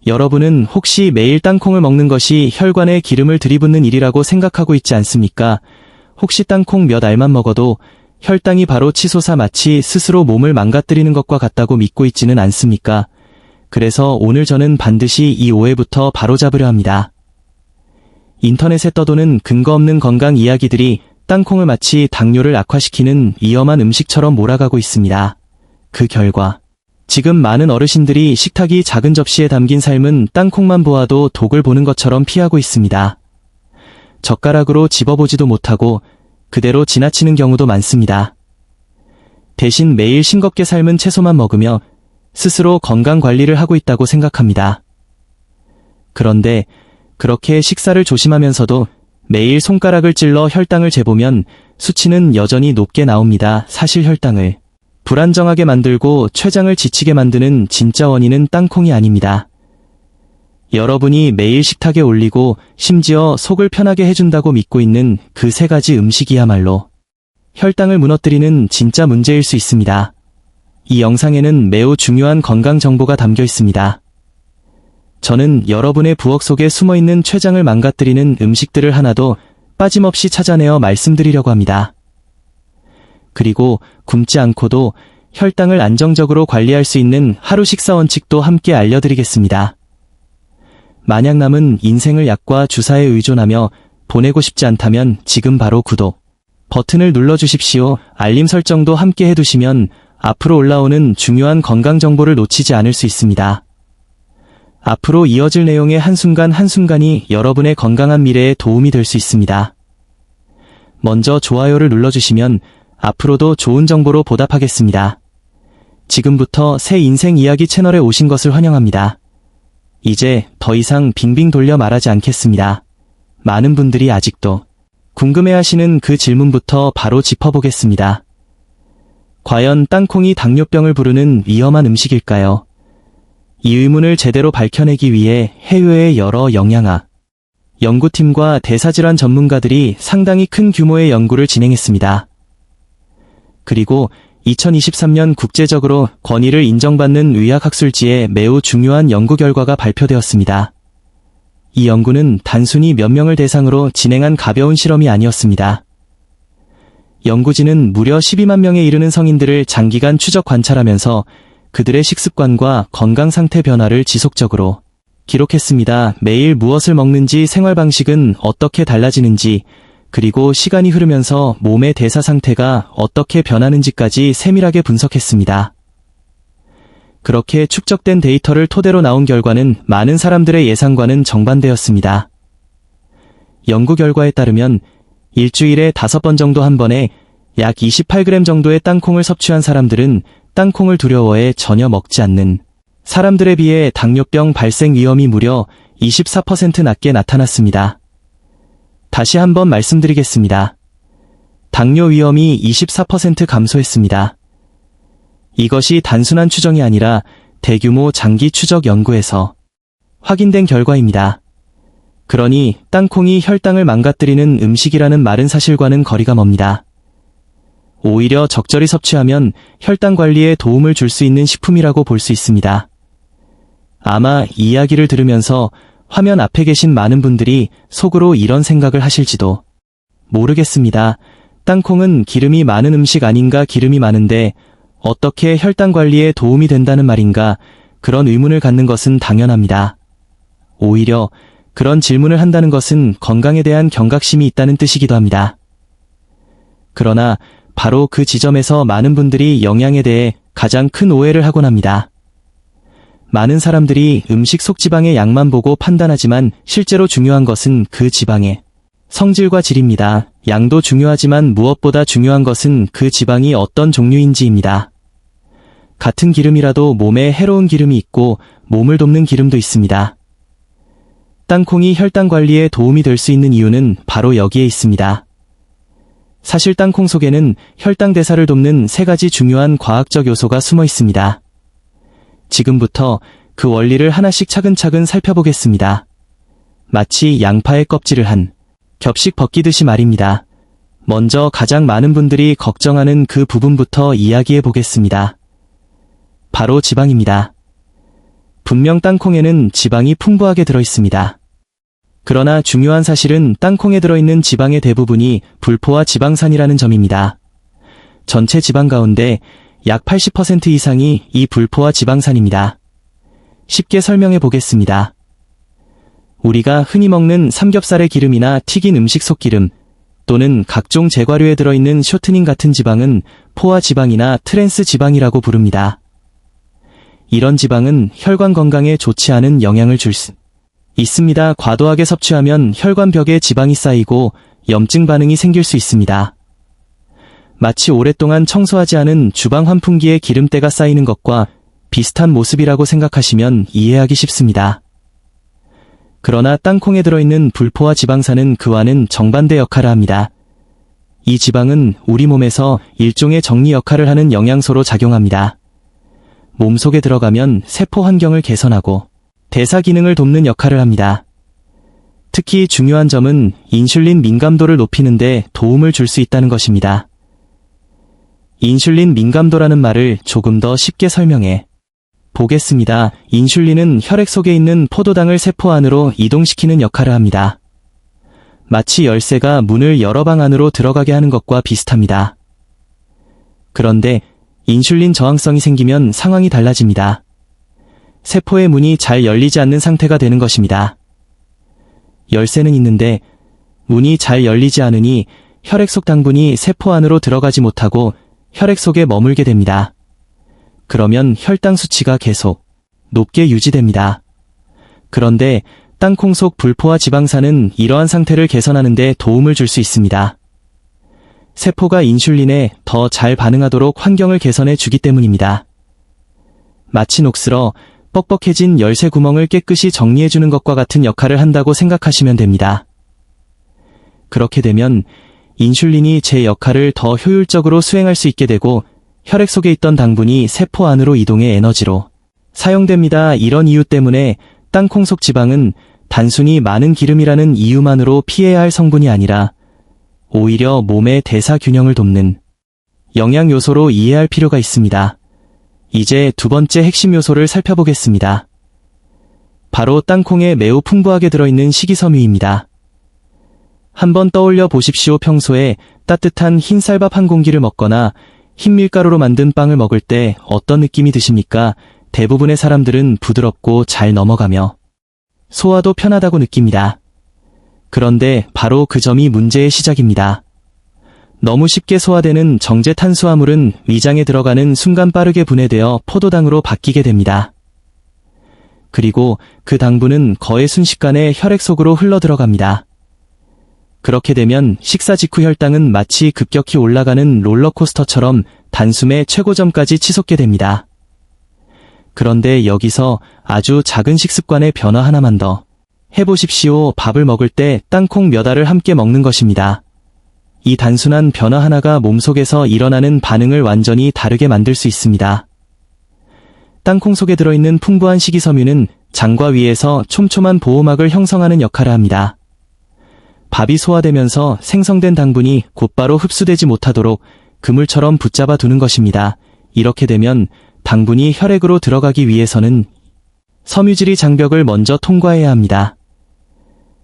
여러분은 혹시 매일 땅콩을 먹는 것이 혈관에 기름을 들이붓는 일이라고 생각하고 있지 않습니까? 혹시 땅콩 몇 알만 먹어도 혈당이 바로 치솟아 마치 스스로 몸을 망가뜨리는 것과 같다고 믿고 있지는 않습니까? 그래서 오늘 저는 반드시 이 오해부터 바로잡으려 합니다. 인터넷에 떠도는 근거 없는 건강 이야기들이 땅콩을 마치 당뇨를 악화시키는 위험한 음식처럼 몰아가고 있습니다. 그 결과 지금 많은 어르신들이 식탁이 작은 접시에 담긴 삶은 땅콩만 보아도 독을 보는 것처럼 피하고 있습니다. 젓가락으로 집어보지도 못하고 그대로 지나치는 경우도 많습니다. 대신 매일 싱겁게 삶은 채소만 먹으며 스스로 건강 관리를 하고 있다고 생각합니다. 그런데 그렇게 식사를 조심하면서도 매일 손가락을 찔러 혈당을 재보면 수치는 여전히 높게 나옵니다. 사실 혈당을 불안정하게 만들고 췌장을 지치게 만드는 진짜 원인은 땅콩이 아닙니다. 여러분이 매일 식탁에 올리고 심지어 속을 편하게 해준다고 믿고 있는 그 3가지 음식이야말로 혈당을 무너뜨리는 진짜 문제일 수 있습니다. 이 영상에는 매우 중요한 건강 정보가 담겨 있습니다. 저는 여러분의 부엌 속에 숨어있는 췌장을 망가뜨리는 음식들을 하나도 빠짐없이 찾아내어 말씀드리려고 합니다. 그리고 굶지 않고도 혈당을 안정적으로 관리할 수 있는 하루 식사 원칙도 함께 알려드리겠습니다. 만약 남은 인생을 약과 주사에 의존하며 보내고 싶지 않다면 지금 바로 구독 버튼을 눌러주십시오. 알림 설정도 함께 해두시면 앞으로 올라오는 중요한 건강 정보를 놓치지 않을 수 있습니다. 앞으로 이어질 내용의 한순간 한순간이 여러분의 건강한 미래에 도움이 될 수 있습니다. 먼저 좋아요를 눌러주시면 앞으로도 좋은 정보로 보답하겠습니다. 지금부터 새 인생 이야기 채널에 오신 것을 환영합니다. 이제 더 이상 빙빙 돌려 말하지 않겠습니다. 많은 분들이 아직도 궁금해하시는 그 질문부터 바로 짚어보겠습니다. 과연 땅콩이 당뇨병을 부르는 위험한 음식일까요? 이 의문을 제대로 밝혀내기 위해 해외의 여러 영양학 연구팀과 대사질환 전문가들이 상당히 큰 규모의 연구를 진행했습니다. 그리고 2023년 국제적으로 권위를 인정받는 의학학술지에 매우 중요한 연구 결과가 발표되었습니다. 이 연구는 단순히 몇 명을 대상으로 진행한 가벼운 실험이 아니었습니다. 연구진은 무려 12만 명에 이르는 성인들을 장기간 추적 관찰하면서 그들의 식습관과 건강 상태 변화를 지속적으로 기록했습니다. 매일 무엇을 먹는지, 생활 방식은 어떻게 달라지는지, 그리고 시간이 흐르면서 몸의 대사 상태가 어떻게 변하는지까지 세밀하게 분석했습니다. 그렇게 축적된 데이터를 토대로 나온 결과는 많은 사람들의 예상과는 정반대였습니다. 연구 결과에 따르면 일주일에 5번 정도 한 번에 약 28g 정도의 땅콩을 섭취한 사람들은 땅콩을 두려워해 전혀 먹지 않는 사람들에 비해 당뇨병 발생 위험이 무려 24% 낮게 나타났습니다. 다시 한번 말씀드리겠습니다. 당뇨 위험이 24% 감소했습니다. 이것이 단순한 추정이 아니라 대규모 장기 추적 연구에서 확인된 결과입니다. 그러니 땅콩이 혈당을 망가뜨리는 음식이라는 말은 사실과는 거리가 멉니다. 오히려 적절히 섭취하면 혈당 관리에 도움을 줄 수 있는 식품이라고 볼 수 있습니다. 아마 이 이야기를 들으면서 화면 앞에 계신 많은 분들이 속으로 이런 생각을 하실지도 모르겠습니다. 땅콩은 기름이 많은 음식 아닌가? 기름이 많은데 어떻게 혈당 관리에 도움이 된다는 말인가? 그런 의문을 갖는 것은 당연합니다. 오히려 그런 질문을 한다는 것은 건강에 대한 경각심이 있다는 뜻이기도 합니다. 그러나 바로 그 지점에서 많은 분들이 영양에 대해 가장 큰 오해를 하곤 합니다. 많은 사람들이 음식 속 지방의 양만 보고 판단하지만 실제로 중요한 것은 그 지방의 성질과 질입니다. 양도 중요하지만 무엇보다 중요한 것은 그 지방이 어떤 종류인지입니다. 같은 기름이라도 몸에 해로운 기름이 있고 몸을 돕는 기름도 있습니다. 땅콩이 혈당 관리에 도움이 될 수 있는 이유는 바로 여기에 있습니다. 사실 땅콩 속에는 혈당 대사를 돕는 3가지 중요한 과학적 요소가 숨어 있습니다. 지금부터 그 원리를 하나씩 차근차근 살펴보겠습니다. 마치 양파의 껍질을 한 겹씩 벗기듯이 말입니다. 먼저 가장 많은 분들이 걱정하는 그 부분부터 이야기해 보겠습니다. 바로 지방입니다. 분명 땅콩에는 지방이 풍부하게 들어있습니다. 그러나 중요한 사실은 땅콩에 들어있는 지방의 대부분이 불포화 지방산이라는 점입니다. 전체 지방 가운데 약 80% 이상이 이 불포화 지방산입니다. 쉽게 설명해 보겠습니다. 우리가 흔히 먹는 삼겹살의 기름이나 튀긴 음식 속 기름, 또는 각종 제과류에 들어있는 쇼트닝 같은 지방은 포화 지방이나 트랜스 지방이라고 부릅니다. 이런 지방은 혈관 건강에 좋지 않은 영향을 줄 수 있습니다. 과도하게 섭취하면 혈관벽에 지방이 쌓이고 염증 반응이 생길 수 있습니다. 마치 오랫동안 청소하지 않은 주방 환풍기에 기름때가 쌓이는 것과 비슷한 모습이라고 생각하시면 이해하기 쉽습니다. 그러나 땅콩에 들어있는 불포화 지방산은 그와는 정반대 역할을 합니다. 이 지방은 우리 몸에서 일종의 정리 역할을 하는 영양소로 작용합니다. 몸속에 들어가면 세포 환경을 개선하고 대사 기능을 돕는 역할을 합니다. 특히 중요한 점은 인슐린 민감도를 높이는 데 도움을 줄 수 있다는 것입니다. 인슐린 민감도라는 말을 조금 더 쉽게 설명해 보겠습니다. 인슐린은 혈액 속에 있는 포도당을 세포 안으로 이동시키는 역할을 합니다. 마치 열쇠가 문을 여러 방 안으로 들어가게 하는 것과 비슷합니다. 그런데 인슐린 저항성이 생기면 상황이 달라집니다. 세포의 문이 잘 열리지 않는 상태가 되는 것입니다. 열쇠는 있는데 문이 잘 열리지 않으니 혈액 속 당분이 세포 안으로 들어가지 못하고 혈액 속에 머물게 됩니다. 그러면 혈당 수치가 계속 높게 유지됩니다. 그런데 땅콩 속 불포화 지방산은 이러한 상태를 개선하는 데 도움을 줄 수 있습니다. 세포가 인슐린에 더 잘 반응하도록 환경을 개선해 주기 때문입니다. 마치 녹슬어 뻑뻑해진 열쇠 구멍을 깨끗이 정리해 주는 것과 같은 역할을 한다고 생각하시면 됩니다. 그렇게 되면 인슐린이 제 역할을 더 효율적으로 수행할 수 있게 되고 혈액 속에 있던 당분이 세포 안으로 이동해 에너지로 사용됩니다. 이런 이유 때문에 땅콩 속 지방은 단순히 많은 기름이라는 이유만으로 피해야 할 성분이 아니라 오히려 몸의 대사 균형을 돕는 영양 요소로 이해할 필요가 있습니다. 이제 두 번째 핵심 요소를 살펴보겠습니다. 바로 땅콩에 매우 풍부하게 들어있는 식이섬유입니다. 한번 떠올려 보십시오. 평소에 따뜻한 흰 쌀밥 한 공기를 먹거나 흰 밀가루로 만든 빵을 먹을 때 어떤 느낌이 드십니까? 대부분의 사람들은 부드럽고 잘 넘어가며 소화도 편하다고 느낍니다. 그런데 바로 그 점이 문제의 시작입니다. 너무 쉽게 소화되는 정제 탄수화물은 위장에 들어가는 순간 빠르게 분해되어 포도당으로 바뀌게 됩니다. 그리고 그 당분은 거의 순식간에 혈액 속으로 흘러 들어갑니다. 그렇게 되면 식사 직후 혈당은 마치 급격히 올라가는 롤러코스터처럼 단숨에 최고점까지 치솟게 됩니다. 그런데 여기서 아주 작은 식습관의 변화 하나만 더 해보십시오. 밥을 먹을 때 땅콩 몇 알을 함께 먹는 것입니다. 이 단순한 변화 하나가 몸속에서 일어나는 반응을 완전히 다르게 만들 수 있습니다. 땅콩 속에 들어있는 풍부한 식이섬유는 장과 위에서 촘촘한 보호막을 형성하는 역할을 합니다. 밥이 소화되면서 생성된 당분이 곧바로 흡수되지 못하도록 그물처럼 붙잡아 두는 것입니다. 이렇게 되면 당분이 혈액으로 들어가기 위해서는 섬유질이 장벽을 먼저 통과해야 합니다.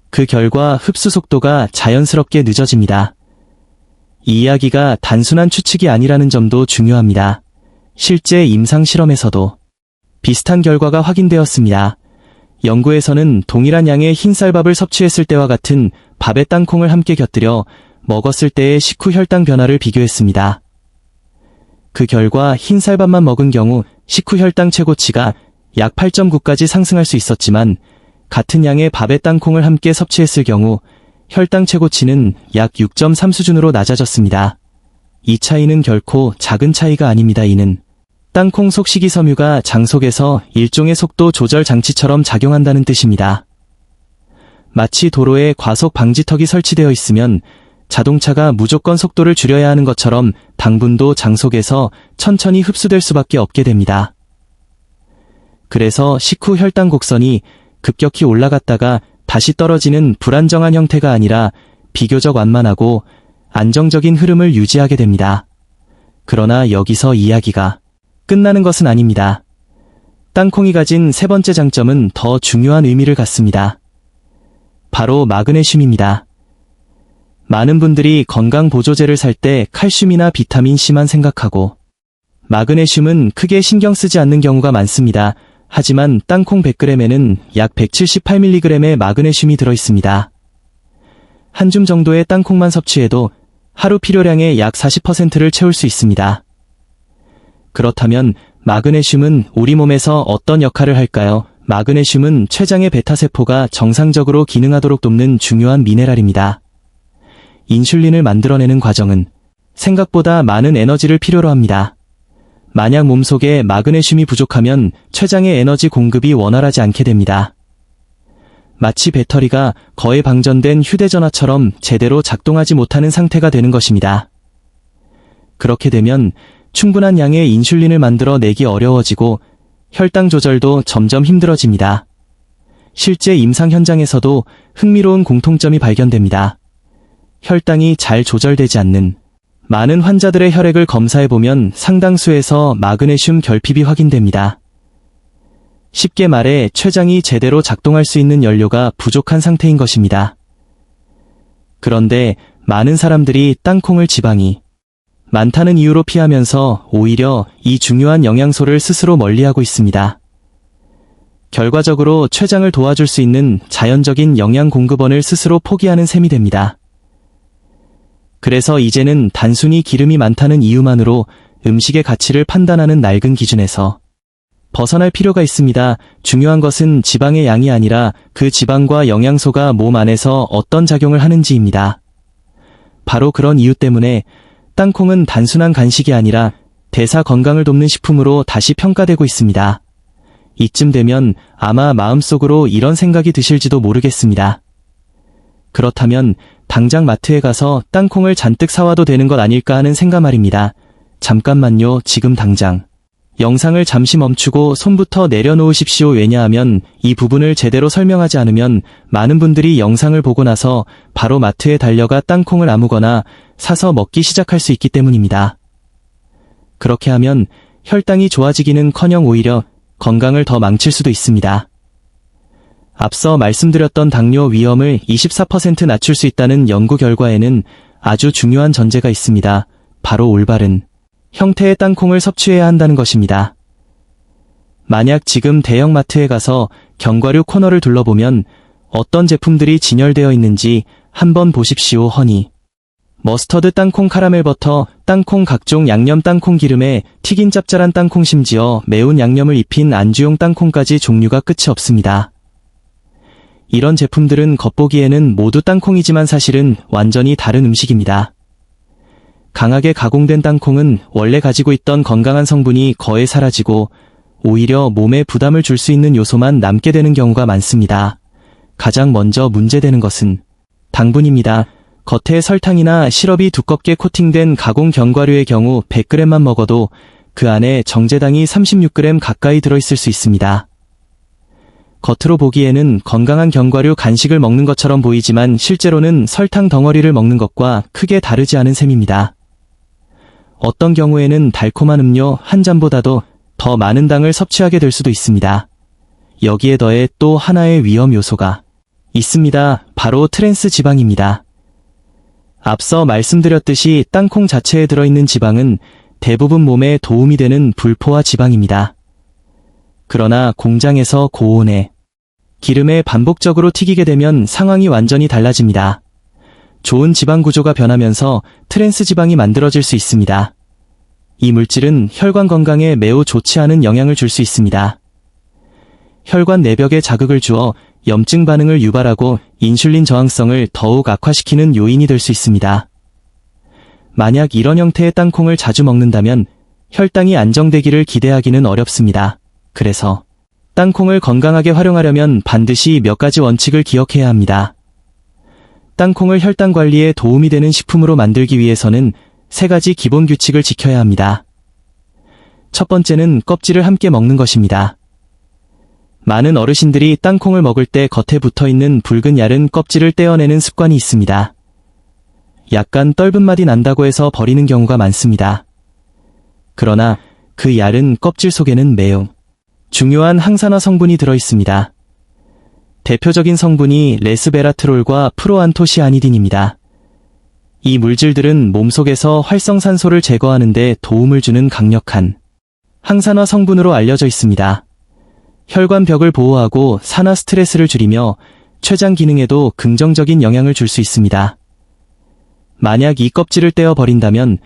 그 결과 흡수 속도가 자연스럽게 늦어집니다. 이 이야기가 단순한 추측이 아니라는 점도 중요합니다. 실제 임상 실험에서도 비슷한 결과가 확인되었습니다. 연구에서는 동일한 양의 흰쌀밥을 섭취했을 때와 같은 밥에 땅콩을 함께 곁들여 먹었을 때의 식후 혈당 변화를 비교했습니다. 그 결과 흰쌀밥만 먹은 경우 식후 혈당 최고치가 약 8.9까지 상승할 수 있었지만 같은 양의 밥에 땅콩을 함께 섭취했을 경우 혈당 최고치는 약 6.3 수준으로 낮아졌습니다. 이 차이는 결코 작은 차이가 아닙니다. 이는 땅콩 속 식이섬유가 장 속에서 일종의 속도 조절 장치처럼 작용한다는 뜻입니다. 마치 도로에 과속 방지턱이 설치되어 있으면 자동차가 무조건 속도를 줄여야 하는 것처럼 당분도 장 속에서 천천히 흡수될 수밖에 없게 됩니다. 그래서 식후 혈당 곡선이 급격히 올라갔다가 다시 떨어지는 불안정한 형태가 아니라 비교적 완만하고 안정적인 흐름을 유지하게 됩니다. 그러나 여기서 이야기가 끝나는 것은 아닙니다. 땅콩이 가진 세 번째 장점은 더 중요한 의미를 갖습니다. 바로 마그네슘입니다. 많은 분들이 건강보조제를 살 때 칼슘이나 비타민 C만 생각하고 마그네슘은 크게 신경 쓰지 않는 경우가 많습니다. 하지만 땅콩 100g에는 약 178mg의 마그네슘이 들어있습니다. 한 줌 정도의 땅콩만 섭취해도 하루 필요량의 약 40%를 채울 수 있습니다. 그렇다면 마그네슘은 우리 몸에서 어떤 역할을 할까요? 마그네슘은 췌장의 베타세포가 정상적으로 기능하도록 돕는 중요한 미네랄입니다. 인슐린을 만들어내는 과정은 생각보다 많은 에너지를 필요로 합니다. 만약 몸속에 마그네슘이 부족하면 췌장의 에너지 공급이 원활하지 않게 됩니다. 마치 배터리가 거의 방전된 휴대전화처럼 제대로 작동하지 못하는 상태가 되는 것입니다. 그렇게 되면 충분한 양의 인슐린을 만들어 내기 어려워지고 혈당 조절도 점점 힘들어집니다. 실제 임상 현장에서도 흥미로운 공통점이 발견됩니다. 혈당이 잘 조절되지 않는 많은 환자들의 혈액을 검사해보면 상당수에서 마그네슘 결핍이 확인됩니다. 쉽게 말해 췌장이 제대로 작동할 수 있는 연료가 부족한 상태인 것입니다. 그런데 많은 사람들이 땅콩을 지방이 많다는 이유로 피하면서 오히려 이 중요한 영양소를 스스로 멀리하고 있습니다. 결과적으로 췌장을 도와줄 수 있는 자연적인 영양 공급원을 스스로 포기하는 셈이 됩니다. 그래서 이제는 단순히 기름이 많다는 이유만으로 음식의 가치를 판단하는 낡은 기준에서 벗어날 필요가 있습니다. 중요한 것은 지방의 양이 아니라 그 지방과 영양소가 몸 안에서 어떤 작용을 하는지입니다. 바로 그런 이유 때문에 땅콩은 단순한 간식이 아니라 대사 건강을 돕는 식품으로 다시 평가되고 있습니다. 이쯤 되면 아마 마음속으로 이런 생각이 드실지도 모르겠습니다. 그렇다면 당장 마트에 가서 땅콩을 잔뜩 사와도 되는 것 아닐까 하는 생각 말입니다. 잠깐만요. 지금 당장 영상을 잠시 멈추고 손부터 내려놓으십시오. 왜냐하면 이 부분을 제대로 설명하지 않으면 많은 분들이 영상을 보고 나서 바로 마트에 달려가 땅콩을 아무거나 사서 먹기 시작할 수 있기 때문입니다. 그렇게 하면 혈당이 좋아지기는커녕 오히려 건강을 더 망칠 수도 있습니다. 앞서 말씀드렸던 당뇨 위험을 24% 낮출 수 있다는 연구 결과에는 아주 중요한 전제가 있습니다. 바로 올바른 형태의 땅콩을 섭취해야 한다는 것입니다. 만약 지금 대형마트에 가서 견과류 코너를 둘러보면 어떤 제품들이 진열되어 있는지 한번 보십시오. 허니, 머스터드 땅콩 카라멜 버터, 땅콩 각종 양념 땅콩 기름에 튀긴 짭짤한 땅콩 심지어 매운 양념을 입힌 안주용 땅콩까지 종류가 끝이 없습니다. 이런 제품들은 겉보기에는 모두 땅콩이지만 사실은 완전히 다른 음식입니다. 강하게 가공된 땅콩은 원래 가지고 있던 건강한 성분이 거의 사라지고 오히려 몸에 부담을 줄 수 있는 요소만 남게 되는 경우가 많습니다. 가장 먼저 문제되는 것은 당분입니다. 겉에 설탕이나 시럽이 두껍게 코팅된 가공 견과류의 경우 100g만 먹어도 그 안에 정제당이 36g 가까이 들어있을 수 있습니다. 겉으로 보기에는 건강한 견과류 간식을 먹는 것처럼 보이지만 실제로는 설탕 덩어리를 먹는 것과 크게 다르지 않은 셈입니다. 어떤 경우에는 달콤한 음료 한 잔보다도 더 많은 당을 섭취하게 될 수도 있습니다. 여기에 더해 또 하나의 위험 요소가 있습니다. 바로 트랜스 지방입니다. 앞서 말씀드렸듯이 땅콩 자체에 들어있는 지방은 대부분 몸에 도움이 되는 불포화 지방입니다. 그러나 공장에서 고온의 기름에 반복적으로 튀기게 되면 상황이 완전히 달라집니다. 좋은 지방 구조가 변하면서 트랜스 지방이 만들어질 수 있습니다. 이 물질은 혈관 건강에 매우 좋지 않은 영향을 줄 수 있습니다. 혈관 내벽에 자극을 주어 염증 반응을 유발하고 인슐린 저항성을 더욱 악화시키는 요인이 될 수 있습니다. 만약 이런 형태의 땅콩을 자주 먹는다면 혈당이 안정되기를 기대하기는 어렵습니다. 그래서 땅콩을 건강하게 활용하려면 반드시 몇 가지 원칙을 기억해야 합니다. 땅콩을 혈당 관리에 도움이 되는 식품으로 만들기 위해서는 3가지 기본 규칙을 지켜야 합니다. 첫 번째는 껍질을 함께 먹는 것입니다. 많은 어르신들이 땅콩을 먹을 때 겉에 붙어있는 붉은 얇은 껍질을 떼어내는 습관이 있습니다. 약간 떫은 맛이 난다고 해서 버리는 경우가 많습니다. 그러나 그 얇은 껍질 속에는 매우 중요한 항산화 성분이 들어있습니다. 대표적인 성분이 레스베라트롤과 프로안토시아니딘입니다. 이 물질들은 몸속에서 활성산소를 제거하는 데 도움을 주는 강력한 항산화 성분으로 알려져 있습니다. 혈관벽을 보호하고 산화 스트레스를 줄이며 췌장 기능에도 긍정적인 영향을 줄 수 있습니다. 만약 이 껍질을 떼어 버린다면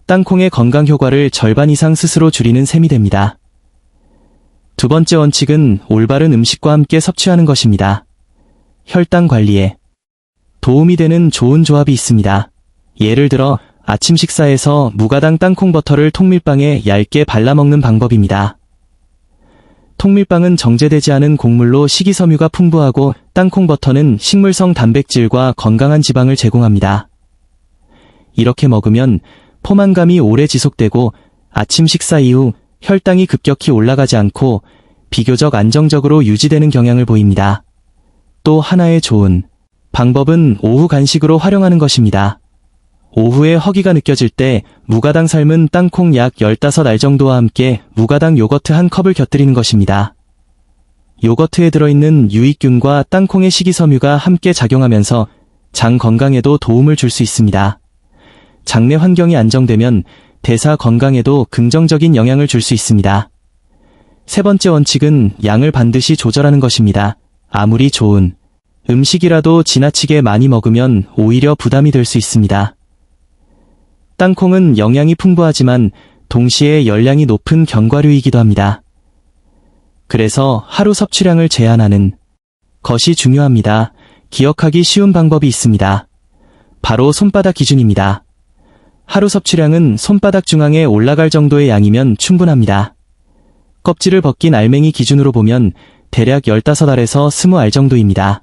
땅콩의 건강 효과를 절반 이상 스스로 줄이는 셈이 됩니다. 두 번째 원칙은 올바른 음식과 함께 섭취하는 것입니다. 혈당 관리에 도움이 되는 좋은 조합이 있습니다. 예를 들어 아침 식사에서 무가당 땅콩 버터를 통밀빵에 얇게 발라 먹는 방법입니다. 통밀빵은 정제되지 않은 곡물로 식이섬유가 풍부하고 땅콩 버터는 식물성 단백질과 건강한 지방을 제공합니다. 이렇게 먹으면 포만감이 오래 지속되고 아침 식사 이후 혈당이 급격히 올라가지 않고 비교적 안정적으로 유지되는 경향을 보입니다. 또 하나의 좋은 방법은 오후 간식으로 활용하는 것입니다. 오후에 허기가 느껴질 때 무가당 삶은 땅콩 약 15알 정도와 함께 무가당 요거트 한 컵을 곁들이는 것입니다. 요거트에 들어있는 유익균과 땅콩의 식이섬유가 함께 작용하면서 장 건강에도 도움을 줄 수 있습니다. 장내 환경이 안정되면 대사 건강에도 긍정적인 영향을 줄 수 있습니다. 세 번째 원칙은 양을 반드시 조절하는 것입니다. 아무리 좋은 음식이라도 지나치게 많이 먹으면 오히려 부담이 될 수 있습니다. 땅콩은 영양이 풍부하지만 동시에 열량이 높은 견과류이기도 합니다. 그래서 하루 섭취량을 제한하는 것이 중요합니다. 기억하기 쉬운 방법이 있습니다. 바로 손바닥 기준입니다. 하루 섭취량은 손바닥 중앙에 올라갈 정도의 양이면 충분합니다. 껍질을 벗긴 알맹이 기준으로 보면 대략 15알에서 20알 정도입니다.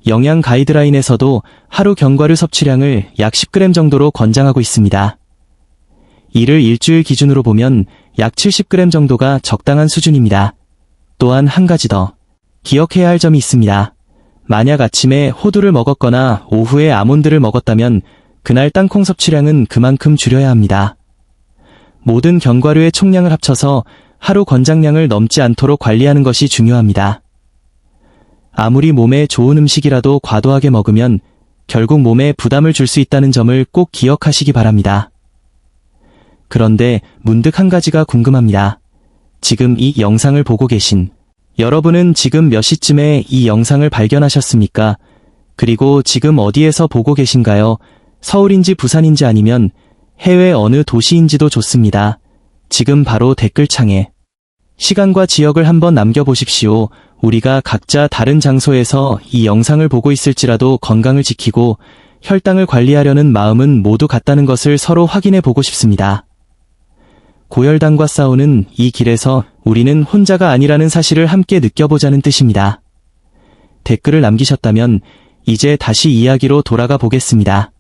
영양 가이드라인에서도 하루 견과류 섭취량을 약 10g 정도로 권장하고 있습니다. 이를 일주일 기준으로 보면 약 70g 정도가 적당한 수준입니다. 또한 한 가지 더 기억해야 할 점이 있습니다. 만약 아침에 호두를 먹었거나 오후에 아몬드를 먹었다면 그날 땅콩 섭취량은 그만큼 줄여야 합니다. 모든 견과류의 총량을 합쳐서 하루 권장량을 넘지 않도록 관리하는 것이 중요합니다. 아무리 몸에 좋은 음식이라도 과도하게 먹으면 결국 몸에 부담을 줄 수 있다는 점을 꼭 기억하시기 바랍니다. 그런데 문득 한 가지가 궁금합니다. 지금 이 영상을 보고 계신 여러분은 지금 몇 시쯤에 이 영상을 발견하셨습니까? 그리고 지금 어디에서 보고 계신가요? 서울인지 부산인지 아니면 해외 어느 도시인지도 좋습니다. 지금 바로 댓글창에 시간과 지역을 한번 남겨보십시오. 우리가 각자 다른 장소에서 이 영상을 보고 있을지라도 건강을 지키고 혈당을 관리하려는 마음은 모두 같다는 것을 서로 확인해 보고 싶습니다. 고혈당과 싸우는 이 길에서 우리는 혼자가 아니라는 사실을 함께 느껴보자는 뜻입니다. 댓글을 남기셨다면 이제 다시 이야기로 돌아가 보겠습니다.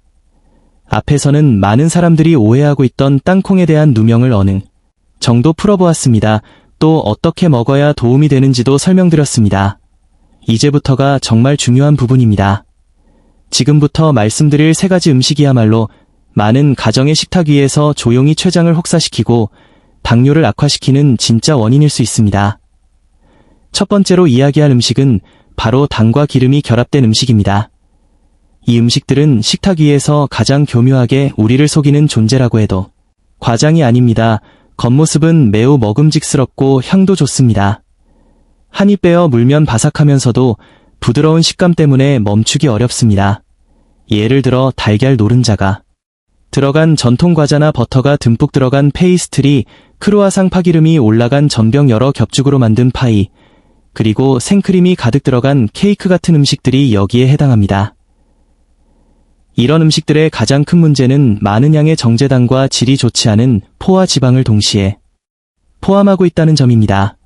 앞에서는 많은 사람들이 오해하고 있던 땅콩에 대한 누명을 어느 정도 풀어보았습니다. 또 어떻게 먹어야 도움이 되는지도 설명드렸습니다. 이제부터가 정말 중요한 부분입니다. 지금부터 말씀드릴 3가지 음식이야말로 많은 가정의 식탁 위에서 조용히 췌장을 혹사시키고 당뇨를 악화시키는 진짜 원인일 수 있습니다. 첫 번째로 이야기할 음식은 바로 당과 기름이 결합된 음식입니다. 이 음식들은 식탁 위에서 가장 교묘하게 우리를 속이는 존재라고 해도 과장이 아닙니다. 겉모습은 매우 먹음직스럽고 향도 좋습니다. 한 입 베어 물면 바삭하면서도 부드러운 식감 때문에 멈추기 어렵습니다. 예를 들어 달걀 노른자가 들어간 전통 과자나 버터가 듬뿍 들어간 페이스트리, 크루아상 파기름이 올라간 전병 여러 겹죽으로 만든 파이, 그리고 생크림이 가득 들어간 케이크 같은 음식들이 여기에 해당합니다. 이런 음식들의 가장 큰 문제는 많은 양의 정제당과 질이 좋지 않은 포화 지방을 동시에 포함하고 있다는 점입니다.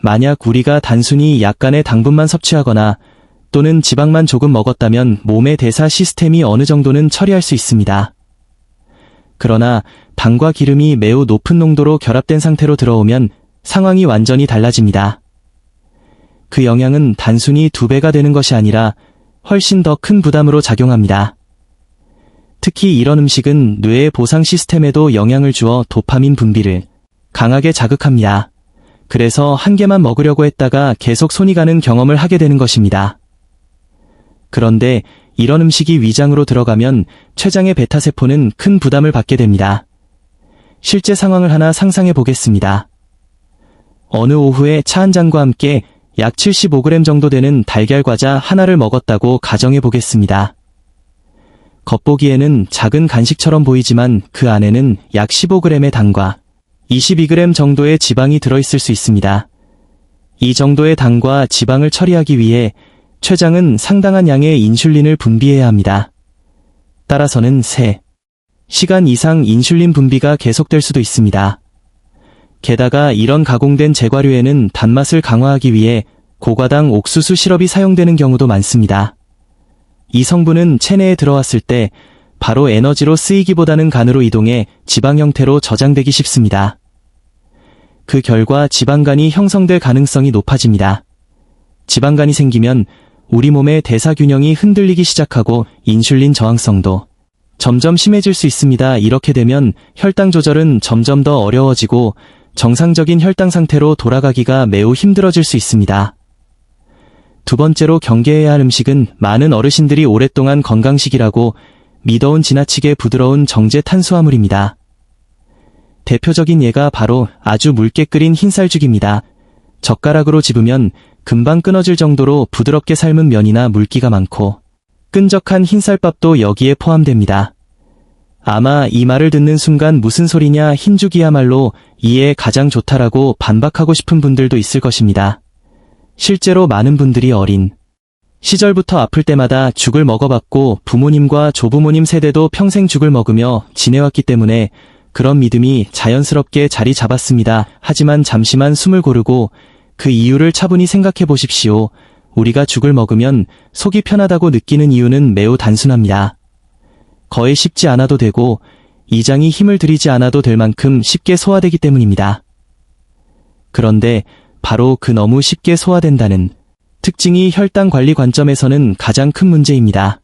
만약 우리가 단순히 약간의 당분만 섭취하거나 또는 지방만 조금 먹었다면 몸의 대사 시스템이 어느 정도는 처리할 수 있습니다. 그러나 당과 기름이 매우 높은 농도로 결합된 상태로 들어오면 상황이 완전히 달라집니다. 그 영향은 단순히 2배가 되는 것이 아니라 훨씬 더 큰 부담으로 작용합니다. 특히 이런 음식은 뇌의 보상 시스템에도 영향을 주어 도파민 분비를 강하게 자극합니다. 그래서 한 개만 먹으려고 했다가 계속 손이 가는 경험을 하게 되는 것입니다. 그런데 이런 음식이 위장으로 들어가면 췌장의 베타세포는 큰 부담을 받게 됩니다. 실제 상황을 하나 상상해 보겠습니다. 어느 오후에 차 한 잔과 함께 약 75g 정도 되는 달걀 과자 하나를 먹었다고 가정해 보겠습니다. 겉보기에는 작은 간식처럼 보이지만 그 안에는 약 15g의 당과 22g 정도의 지방이 들어있을 수 있습니다. 이 정도의 당과 지방을 처리하기 위해 췌장은 상당한 양의 인슐린을 분비해야 합니다. 따라서는 3시간 이상 인슐린 분비가 계속될 수도 있습니다. 게다가 이런 가공된 제과류에는 단맛을 강화하기 위해 고과당 옥수수 시럽이 사용되는 경우도 많습니다. 이 성분은 체내에 들어왔을 때 바로 에너지로 쓰이기보다는 간으로 이동해 지방 형태로 저장되기 쉽습니다. 그 결과 지방간이 형성될 가능성이 높아집니다. 지방간이 생기면 우리 몸의 대사 균형이 흔들리기 시작하고 인슐린 저항성도 점점 심해질 수 있습니다. 이렇게 되면 혈당 조절은 점점 더 어려워지고 정상적인 혈당 상태로 돌아가기가 매우 힘들어질 수 있습니다. 두 번째로 경계해야 할 음식은 많은 어르신들이 오랫동안 건강식이라고 미더운 지나치게 부드러운 정제 탄수화물입니다. 대표적인 예가 바로 아주 묽게 끓인 흰쌀죽입니다. 젓가락으로 집으면 금방 끊어질 정도로 부드럽게 삶은 면이나 물기가 많고 끈적한 흰쌀밥도 여기에 포함됩니다. 아마 이 말을 듣는 순간 무슨 소리냐, 흰죽이야말로 이에 가장 좋다라고 반박하고 싶은 분들도 있을 것입니다. 실제로 많은 분들이 어린 시절부터 아플 때마다 죽을 먹어봤고 부모님과 조부모님 세대도 평생 죽을 먹으며 지내왔기 때문에 그런 믿음이 자연스럽게 자리 잡았습니다. 하지만 잠시만 숨을 고르고 그 이유를 차분히 생각해 보십시오. 우리가 죽을 먹으면 속이 편하다고 느끼는 이유는 매우 단순합니다. 거의 씹지 않아도 되고 이장이 힘을 들이지 않아도 될 만큼 쉽게 소화되기 때문입니다. 그런데 바로 그 너무 쉽게 소화된다는 특징이 혈당 관리 관점에서는 가장 큰 문제입니다.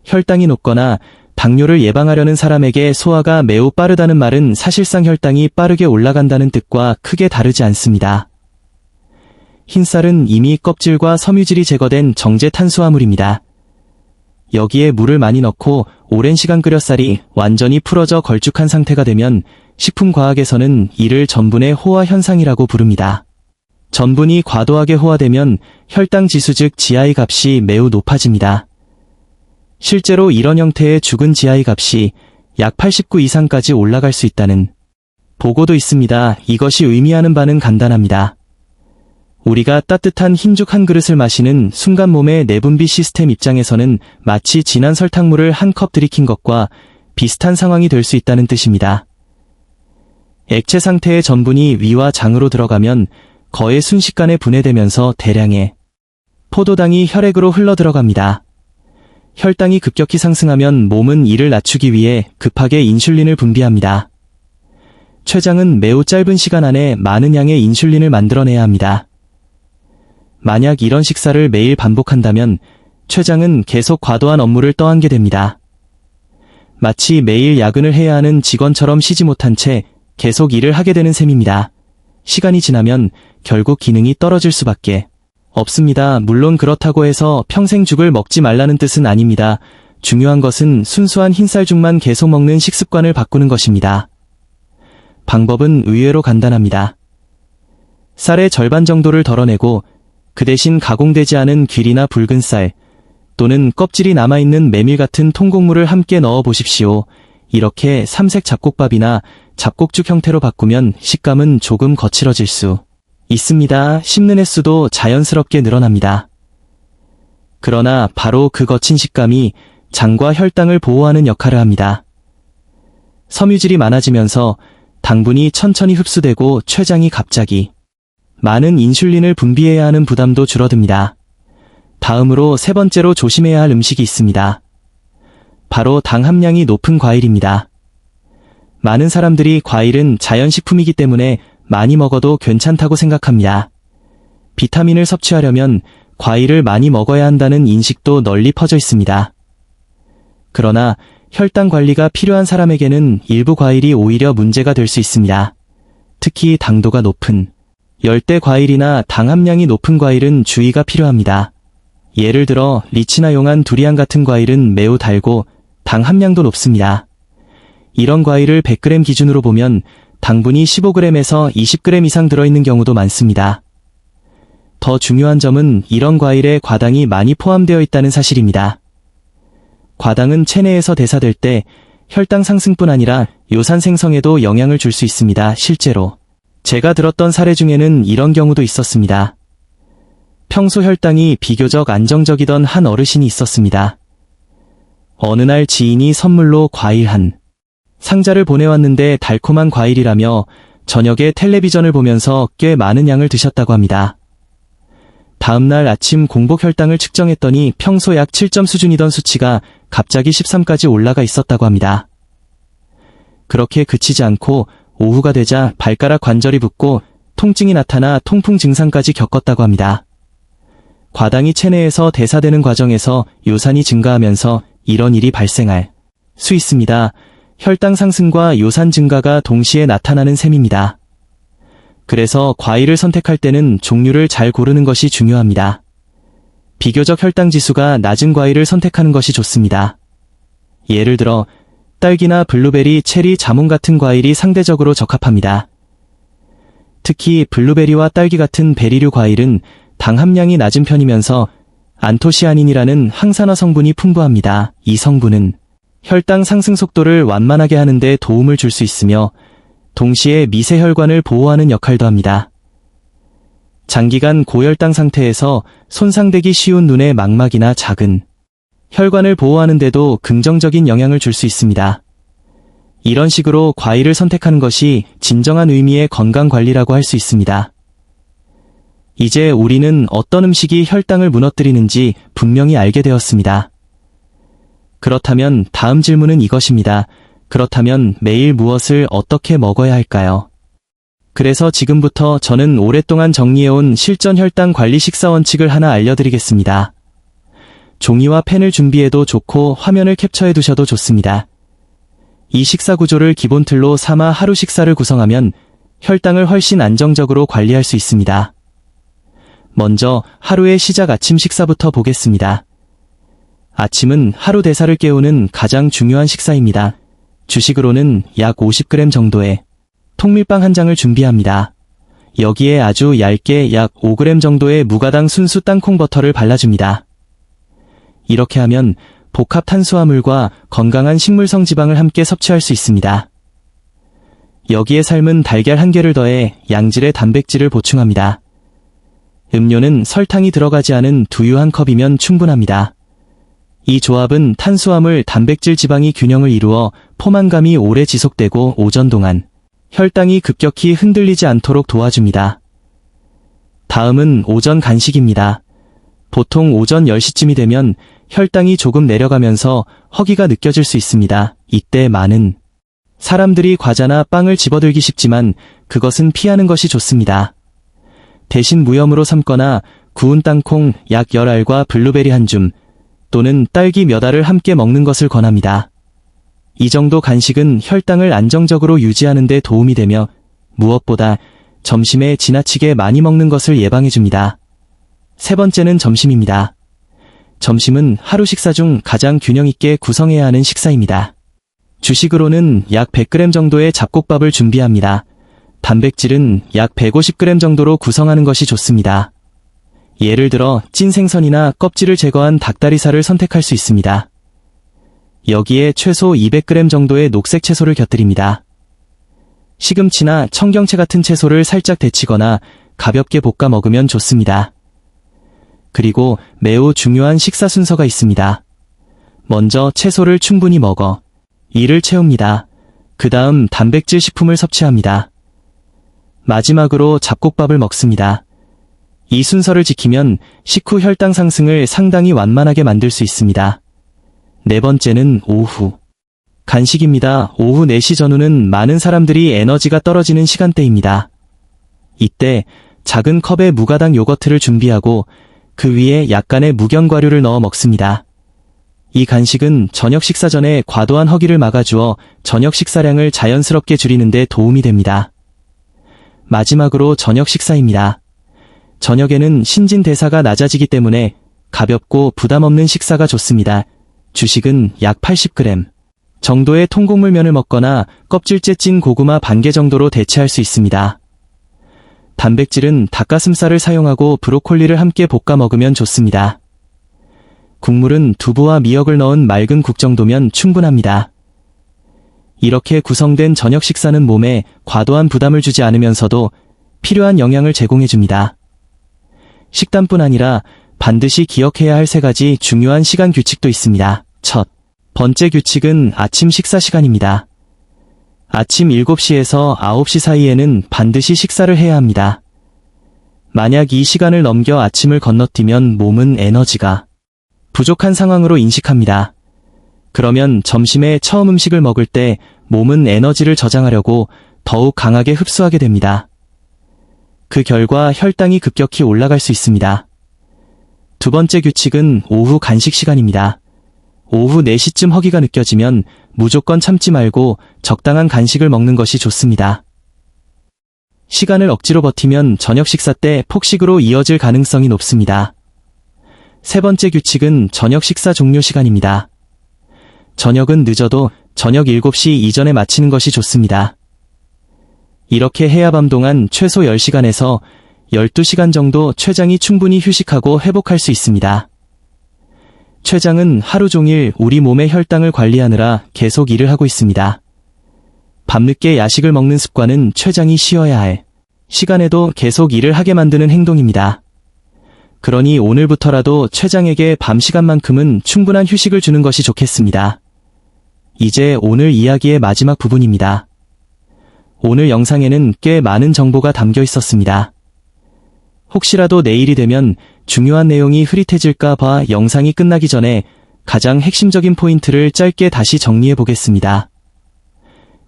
혈당이 높거나 당뇨를 예방하려는 사람에게 소화가 매우 빠르다는 말은 사실상 혈당이 빠르게 올라간다는 뜻과 크게 다르지 않습니다. 흰쌀은 이미 껍질과 섬유질이 제거된 정제 탄수화물입니다. 여기에 물을 많이 넣고 오랜 시간 끓여 쌀이 완전히 풀어져 걸쭉한 상태가 되면 식품과학에서는 이를 전분의 호화 현상이라고 부릅니다. 전분이 과도하게 호화되면 혈당 지수 즉 GI 값이 매우 높아집니다. 실제로 이런 형태의 죽은 GI 값이 약 89 이상까지 올라갈 수 있다는 보고도 있습니다. 이것이 의미하는 바는 간단합니다. 우리가 따뜻한 흰죽 한 그릇을 마시는 순간 몸의 내분비 시스템 입장에서는 마치 진한 설탕물을 한 컵 들이킨 것과 비슷한 상황이 될 수 있다는 뜻입니다. 액체 상태의 전분이 위와 장으로 들어가면 거의 순식간에 분해되면서 대량의 포도당이 혈액으로 흘러 들어갑니다. 혈당이 급격히 상승하면 몸은 이를 낮추기 위해 급하게 인슐린을 분비합니다. 췌장은 매우 짧은 시간 안에 많은 양의 인슐린을 만들어내야 합니다. 만약 이런 식사를 매일 반복한다면 췌장은 계속 과도한 업무를 떠안게 됩니다. 마치 매일 야근을 해야 하는 직원처럼 쉬지 못한 채 계속 일을 하게 되는 셈입니다. 시간이 지나면 결국 기능이 떨어질 수밖에 없습니다. 물론 그렇다고 해서 평생 죽을 먹지 말라는 뜻은 아닙니다. 중요한 것은 순수한 흰쌀죽만 계속 먹는 식습관을 바꾸는 것입니다. 방법은 의외로 간단합니다. 쌀의 절반 정도를 덜어내고 그 대신 가공되지 않은 귀리나 붉은 쌀 또는 껍질이 남아있는 메밀 같은 통곡물을 함께 넣어 보십시오. 이렇게 삼색 잡곡밥이나 잡곡죽 형태로 바꾸면 식감은 조금 거칠어질 수 있습니다. 씹는 횟수도 자연스럽게 늘어납니다. 그러나 바로 그 거친 식감이 장과 혈당을 보호하는 역할을 합니다. 섬유질이 많아지면서 당분이 천천히 흡수되고 췌장이 갑자기 많은 인슐린을 분비해야 하는 부담도 줄어듭니다. 다음으로 세 번째로 조심해야 할 음식이 있습니다. 바로 당 함량이 높은 과일입니다. 많은 사람들이 과일은 자연식품이기 때문에 많이 먹어도 괜찮다고 생각합니다. 비타민을 섭취하려면 과일을 많이 먹어야 한다는 인식도 널리 퍼져 있습니다. 그러나 혈당 관리가 필요한 사람에게는 일부 과일이 오히려 문제가 될 수 있습니다. 특히 당도가 높은 열대 과일이나 당 함량이 높은 과일은 주의가 필요합니다. 예를 들어 리치나 용한 두리안 같은 과일은 매우 달고 당 함량도 높습니다. 이런 과일을 100g 기준으로 보면 당분이 15g에서 20g 이상 들어있는 경우도 많습니다. 더 중요한 점은 이런 과일에 과당이 많이 포함되어 있다는 사실입니다. 과당은 체내에서 대사될 때 혈당 상승뿐 아니라 요산 생성에도 영향을 줄 수 있습니다. 실제로 제가 들었던 사례 중에는 이런 경우도 있었습니다. 평소 혈당이 비교적 안정적이던 한 어르신이 있었습니다. 어느 날 지인이 선물로 과일 한 상자를 보내왔는데 달콤한 과일이라며 저녁에 텔레비전을 보면서 꽤 많은 양을 드셨다고 합니다. 다음날 아침 공복 혈당을 측정했더니 평소 약 7점 수준이던 수치가 갑자기 13까지 올라가 있었다고 합니다. 그렇게 그치지 않고 오후가 되자 발가락 관절이 붓고 통증이 나타나 통풍 증상까지 겪었다고 합니다. 과당이 체내에서 대사되는 과정에서 요산이 증가하면서 이런 일이 발생할 수 있습니다. 혈당 상승과 요산 증가가 동시에 나타나는 셈입니다. 그래서 과일을 선택할 때는 종류를 잘 고르는 것이 중요합니다. 비교적 혈당 지수가 낮은 과일을 선택하는 것이 좋습니다. 예를 들어 딸기나 블루베리, 체리, 자몽 같은 과일이 상대적으로 적합합니다. 특히 블루베리와 딸기 같은 베리류 과일은 당 함량이 낮은 편이면서 안토시아닌이라는 항산화 성분이 풍부합니다. 이 성분은 혈당 상승 속도를 완만하게 하는 데 도움을 줄 수 있으며 동시에 미세혈관을 보호하는 역할도 합니다. 장기간 고혈당 상태에서 손상되기 쉬운 눈의 망막이나 작은 혈관을 보호하는 데도 긍정적인 영향을 줄 수 있습니다. 이런 식으로 과일을 선택하는 것이 진정한 의미의 건강관리라고 할 수 있습니다. 이제 우리는 어떤 음식이 혈당을 무너뜨리는지 분명히 알게 되었습니다. 그렇다면 다음 질문은 이것입니다. 그렇다면 매일 무엇을 어떻게 먹어야 할까요? 그래서 지금부터 저는 오랫동안 정리해온 실전 혈당 관리 식사 원칙을 하나 알려드리겠습니다. 종이와 펜을 준비해도 좋고 화면을 캡처해 두셔도 좋습니다. 이 식사 구조를 기본 틀로 삼아 하루 식사를 구성하면 혈당을 훨씬 안정적으로 관리할 수 있습니다. 먼저 하루의 시작 아침 식사부터 보겠습니다. 아침은 하루 대사를 깨우는 가장 중요한 식사입니다. 주식으로는 약 50g 정도의 통밀빵 한 장을 준비합니다. 여기에 아주 얇게 약 5g 정도의 무가당 순수 땅콩 버터를 발라줍니다. 이렇게 하면 복합 탄수화물과 건강한 식물성 지방을 함께 섭취할 수 있습니다. 여기에 삶은 달걀 1개를 더해 양질의 단백질을 보충합니다. 음료는 설탕이 들어가지 않은 두유 1컵이면 충분합니다. 이 조합은 탄수화물, 단백질, 지방이 균형을 이루어 포만감이 오래 지속되고 오전 동안 혈당이 급격히 흔들리지 않도록 도와줍니다. 다음은 오전 간식입니다. 보통 오전 10시쯤이 되면 혈당이 조금 내려가면서 허기가 느껴질 수 있습니다. 이때 많은 사람들이 과자나 빵을 집어들기 쉽지만 그것은 피하는 것이 좋습니다. 대신 무염으로 삶거나 구운 땅콩 약 10알과 블루베리 한 줌 또는 딸기 몇 알을 함께 먹는 것을 권합니다. 이 정도 간식은 혈당을 안정적으로 유지하는 데 도움이 되며 무엇보다 점심에 지나치게 많이 먹는 것을 예방해줍니다. 세 번째는 점심입니다. 점심은 하루 식사 중 가장 균형 있게 구성해야 하는 식사입니다. 주식으로는 약 100g 정도의 잡곡밥을 준비합니다. 단백질은 약 150g 정도로 구성하는 것이 좋습니다. 예를 들어 찐 생선이나 껍질을 제거한 닭다리살을 선택할 수 있습니다. 여기에 최소 200g 정도의 녹색 채소를 곁들입니다. 시금치나 청경채 같은 채소를 살짝 데치거나 가볍게 볶아 먹으면 좋습니다. 그리고 매우 중요한 식사 순서가 있습니다. 먼저 채소를 충분히 먹어 이를 채웁니다. 그 다음 단백질 식품을 섭취합니다. 마지막으로 잡곡밥을 먹습니다. 이 순서를 지키면 식후 혈당 상승을 상당히 완만하게 만들 수 있습니다. 네 번째는 오후 간식입니다. 오후 4시 전후는 많은 사람들이 에너지가 떨어지는 시간대입니다. 이때 작은 컵에 무가당 요거트를 준비하고 그 위에 약간의 무경과류를 넣어 먹습니다. 이 간식은 저녁 식사 전에 과도한 허기를 막아주어 저녁 식사량을 자연스럽게 줄이는 데 도움이 됩니다. 마지막으로 저녁 식사입니다. 저녁에는 신진대사가 낮아지기 때문에 가볍고 부담 없는 식사가 좋습니다. 주식은 약 80g 정도의 통곡물면을 먹거나 껍질째 찐 고구마 반개 정도로 대체할 수 있습니다. 단백질은 닭가슴살을 사용하고 브로콜리를 함께 볶아 먹으면 좋습니다. 국물은 두부와 미역을 넣은 맑은 국 정도면 충분합니다. 이렇게 구성된 저녁 식사는 몸에 과도한 부담을 주지 않으면서도 필요한 영양을 제공해줍니다. 식단뿐 아니라 반드시 기억해야 할 3가지 중요한 시간 규칙도 있습니다. 첫 번째 규칙은 아침 식사 시간입니다. 아침 7시에서 9시 사이에는 반드시 식사를 해야 합니다. 만약 이 시간을 넘겨 아침을 건너뛰면 몸은 에너지가 부족한 상황으로 인식합니다. 그러면 점심에 처음 음식을 먹을 때 몸은 에너지를 저장하려고 더욱 강하게 흡수하게 됩니다. 그 결과 혈당이 급격히 올라갈 수 있습니다. 두 번째 규칙은 오후 간식 시간입니다. 오후 4시쯤 허기가 느껴지면 무조건 참지 말고 적당한 간식을 먹는 것이 좋습니다. 시간을 억지로 버티면 저녁 식사 때 폭식으로 이어질 가능성이 높습니다. 세 번째 규칙은 저녁 식사 종료 시간입니다. 저녁은 늦어도 저녁 7시 이전에 마치는 것이 좋습니다. 이렇게 해야 밤 동안 최소 10시간에서 12시간 정도 췌장이 충분히 휴식하고 회복할 수 있습니다. 췌장은 하루 종일 우리 몸의 혈당을 관리하느라 계속 일을 하고 있습니다. 밤늦게 야식을 먹는 습관은 췌장이 쉬어야 할 시간에도 계속 일을 하게 만드는 행동입니다. 그러니 오늘부터라도 췌장에게 밤 시간만큼은 충분한 휴식을 주는 것이 좋겠습니다. 이제 오늘 이야기의 마지막 부분입니다. 오늘 영상에는 꽤 많은 정보가 담겨 있었습니다. 혹시라도 내일이 되면 중요한 내용이 흐릿해질까 봐 영상이 끝나기 전에 가장 핵심적인 포인트를 짧게 다시 정리해 보겠습니다.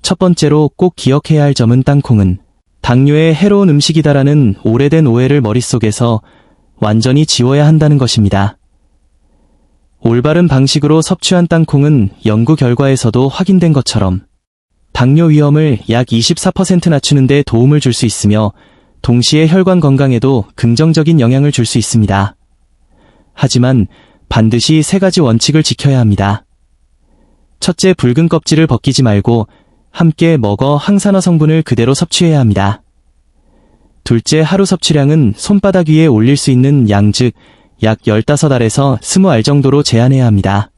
첫 번째로 꼭 기억해야 할 점은 땅콩은 당뇨의 해로운 음식이다라는 오래된 오해를 머릿속에서 완전히 지워야 한다는 것입니다. 올바른 방식으로 섭취한 땅콩은 연구 결과에서도 확인된 것처럼 당뇨 위험을 약 24% 낮추는 데 도움을 줄 수 있으며 동시에 혈관 건강에도 긍정적인 영향을 줄 수 있습니다. 하지만 반드시 3가지 원칙을 지켜야 합니다. 첫째, 붉은 껍질을 벗기지 말고 함께 먹어 항산화 성분을 그대로 섭취해야 합니다. 둘째, 하루 섭취량은 손바닥 위에 올릴 수 있는 양, 즉 약 15알에서 20알 정도로 제한해야 합니다.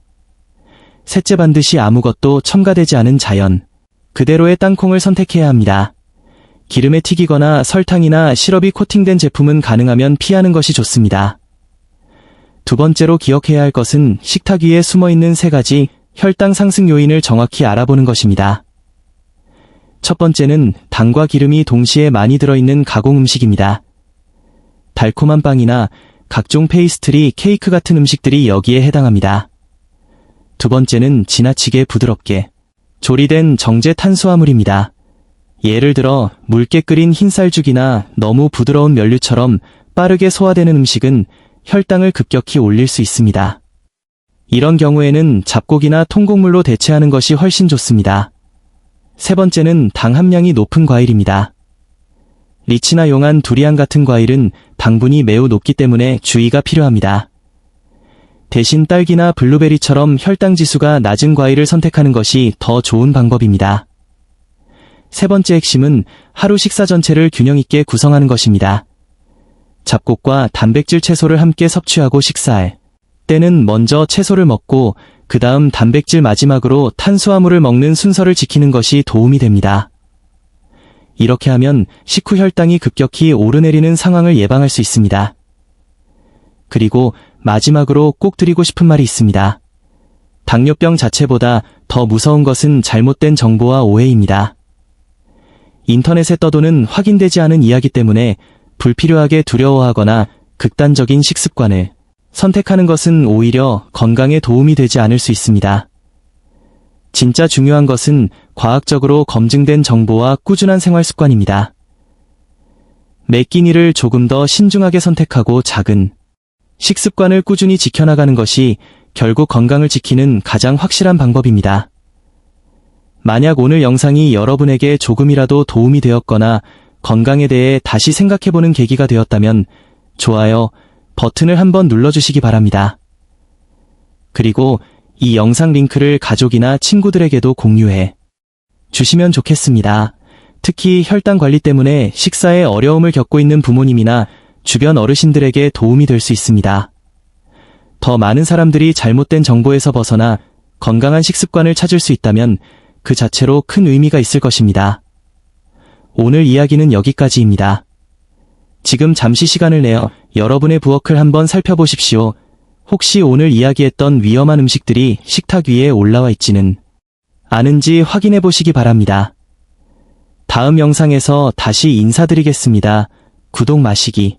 셋째, 반드시 아무것도 첨가되지 않은 자연 그대로의 땅콩을 선택해야 합니다. 기름에 튀기거나 설탕이나 시럽이 코팅된 제품은 가능하면 피하는 것이 좋습니다. 두 번째로 기억해야 할 것은 식탁 위에 숨어있는 3가지 혈당 상승 요인을 정확히 알아보는 것입니다. 첫 번째는 당과 기름이 동시에 많이 들어있는 가공 음식입니다. 달콤한 빵이나 각종 페이스트리, 케이크 같은 음식들이 여기에 해당합니다. 두 번째는 지나치게 부드럽게 조리된 정제 탄수화물입니다. 예를 들어 묽게 끓인 흰쌀죽이나 너무 부드러운 면류처럼 빠르게 소화되는 음식은 혈당을 급격히 올릴 수 있습니다. 이런 경우에는 잡곡이나 통곡물로 대체하는 것이 훨씬 좋습니다. 세 번째는 당 함량이 높은 과일입니다. 리치나 용한 두리안 같은 과일은 당분이 매우 높기 때문에 주의가 필요합니다. 대신 딸기나 블루베리처럼 혈당 지수가 낮은 과일을 선택하는 것이 더 좋은 방법입니다. 세 번째 핵심은 하루 식사 전체를 균형 있게 구성하는 것입니다. 잡곡과 단백질 채소를 함께 섭취하고 식사할 때는 먼저 채소를 먹고 그 다음 단백질, 마지막으로 탄수화물을 먹는 순서를 지키는 것이 도움이 됩니다. 이렇게 하면 식후 혈당이 급격히 오르내리는 상황을 예방할 수 있습니다. 그리고 마지막으로 꼭 드리고 싶은 말이 있습니다. 당뇨병 자체보다 더 무서운 것은 잘못된 정보와 오해입니다. 인터넷에 떠도는 확인되지 않은 이야기 때문에 불필요하게 두려워하거나 극단적인 식습관을 선택하는 것은 오히려 건강에 도움이 되지 않을 수 있습니다. 진짜 중요한 것은 과학적으로 검증된 정보와 꾸준한 생활 습관입니다. 매 끼니를 조금 더 신중하게 선택하고 작은 식습관을 꾸준히 지켜나가는 것이 결국 건강을 지키는 가장 확실한 방법입니다. 만약 오늘 영상이 여러분에게 조금이라도 도움이 되었거나 건강에 대해 다시 생각해보는 계기가 되었다면 좋아요 버튼을 한번 눌러주시기 바랍니다. 그리고 이 영상 링크를 가족이나 친구들에게도 공유해 주시면 좋겠습니다. 특히 혈당 관리 때문에 식사에 어려움을 겪고 있는 부모님이나 주변 어르신들에게 도움이 될 수 있습니다. 더 많은 사람들이 잘못된 정보에서 벗어나 건강한 식습관을 찾을 수 있다면 그 자체로 큰 의미가 있을 것입니다. 오늘 이야기는 여기까지입니다. 지금 잠시 시간을 내어 여러분의 부엌을 한번 살펴보십시오. 혹시 오늘 이야기했던 위험한 음식들이 식탁 위에 올라와 있지는 않은지 확인해 보시기 바랍니다. 다음 영상에서 다시 인사드리겠습니다. 구독 마시기.